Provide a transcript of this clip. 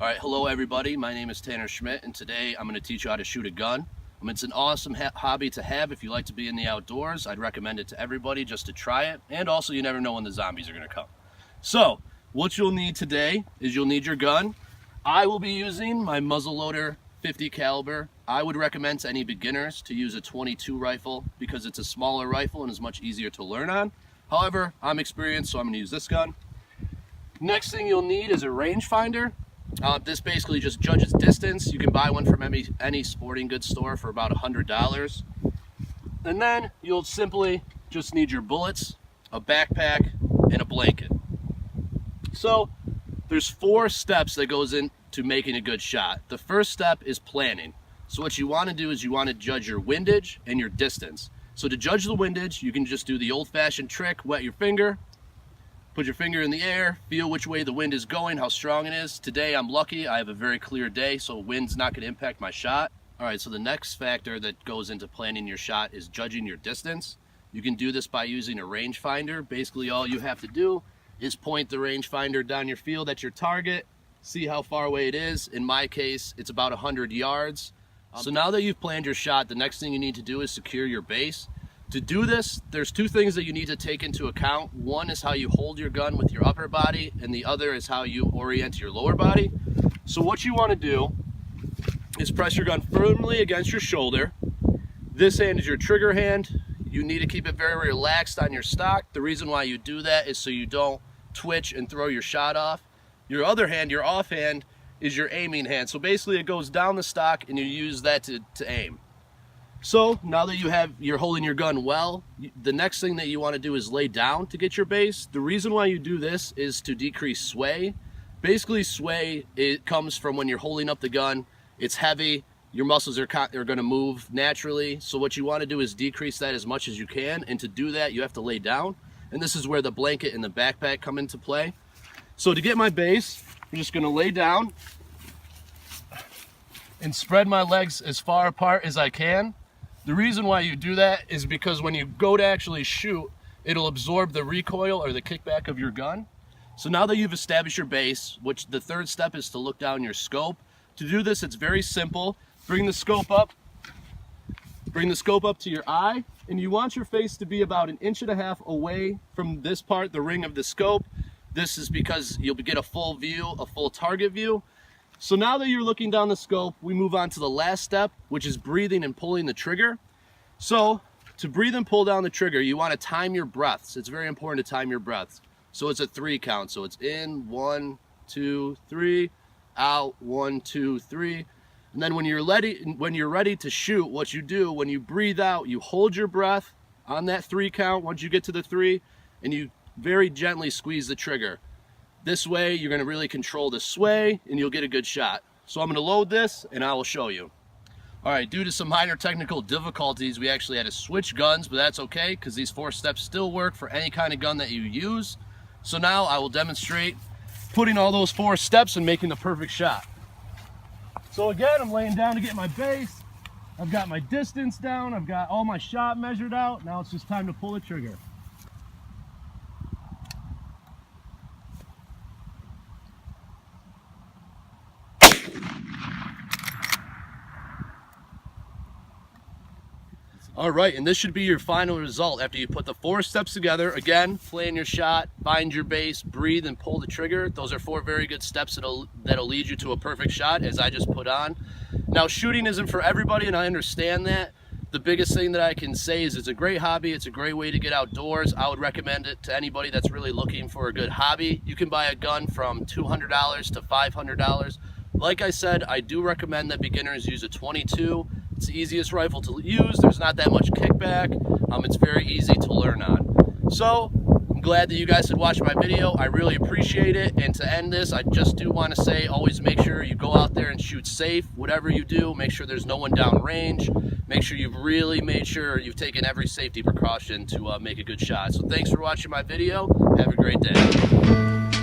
All right, hello everybody. My name is Tanner Schmidt, and today I'm going to teach you how to shoot a gun. It's an awesome hobby to have if you like to be in the outdoors. I'd recommend it to everybody just to try it, and also you never know when the zombies are going to come. So, what you'll need today is you'll need your gun. I will be using my muzzleloader 50 caliber. I would recommend to any beginners to use a 22 rifle because it's a smaller rifle and is much easier to learn on. However, I'm experienced, so I'm going to use this gun. Next thing you'll need is a rangefinder. This basically just judges distance. You can buy one from any sporting goods store for about $100. And then you'll simply just need your bullets, a backpack, and a blanket. So there's 4 steps that goes into making a good shot. The first step is planning. So what you want to do is you want to judge your windage and your distance. So to judge the windage, you can just do the old-fashioned trick, wet your finger, put your finger in the air, feel which way the wind is going, how strong it is. Today I'm lucky, I have a very clear day, so wind's not going to impact my shot. Alright, so the next factor that goes into planning your shot is judging your distance. You can do this by using a rangefinder. Basically all you have to do is point the rangefinder down your field at your target, see how far away it is. In my case, it's about 100 yards. So now that you've planned your shot, the next thing you need to do is secure your base. To do this, there's 2 things that you need to take into account. One is how you hold your gun with your upper body, and the other is how you orient your lower body. So what you want to do is press your gun firmly against your shoulder. This hand is your trigger hand. You need to keep it very relaxed on your stock. The reason why you do that is so you don't twitch and throw your shot off. Your other hand, your off hand, is your aiming hand. So basically it goes down the stock and you use that to aim. So now that you're holding your gun well, the next thing that you want to do is lay down to get your base. The reason why you do this is to decrease sway. Basically sway, it comes from when you're holding up the gun, it's heavy, your muscles are going to move naturally. So what you want to do is decrease that as much as you can, and to do that you have to lay down. And this is where the blanket and the backpack come into play. So to get my base, I'm just going to lay down and spread my legs as far apart as I can. The reason why you do that is because when you go to actually shoot, it'll absorb the recoil or the kickback of your gun. So now that you've established your base, which the third step is to look down your scope. To do this, it's very simple. Bring the scope up to your eye, and you want your face to be about 1.5 inches away from this part, the ring of the scope. This is because you'll get a full view, a full target view. So now that you're looking down the scope, we move on to the last step, which is breathing and pulling the trigger. So to breathe and pull down the trigger, you want to time your breaths. It's very important to time your breaths. So it's a 3 count. So it's in, 1, 2, 3, out, 1, 2, 3. And then when you're ready to shoot, what you do, when you breathe out, you hold your breath on that 3 count once you get to the 3, and you very gently squeeze the trigger. This way, you're going to really control the sway, and you'll get a good shot. So I'm going to load this, and I will show you. All right, due to some minor technical difficulties, we actually had to switch guns, but that's okay, because these 4 steps still work for any kind of gun that you use. So now I will demonstrate putting all those 4 steps and making the perfect shot. So again, I'm laying down to get my base. I've got my distance down. I've got all my shot measured out. Now it's just time to pull the trigger. All right, and this should be your final result after you put the 4 steps together. Again, plan your shot, find your base, breathe, and pull the trigger. Those are 4 very good steps that'll lead you to a perfect shot, as I just put on. Now, shooting isn't for everybody, and I understand that. The biggest thing that I can say is it's a great hobby. It's a great way to get outdoors. I would recommend it to anybody that's really looking for a good hobby. You can buy a gun from $200 to $500. Like I said, I do recommend that beginners use a 22. It's the easiest rifle to use. There's not that much kickback. It's very easy to learn on. So I'm glad that you guys had watched my video. I really appreciate it. And to end this, I just do want to say, always make sure you go out there and shoot safe. Whatever you do, make sure there's no one down range. Make sure you've really made sure you've taken every safety precaution to make a good shot. So thanks for watching my video. Have a great day.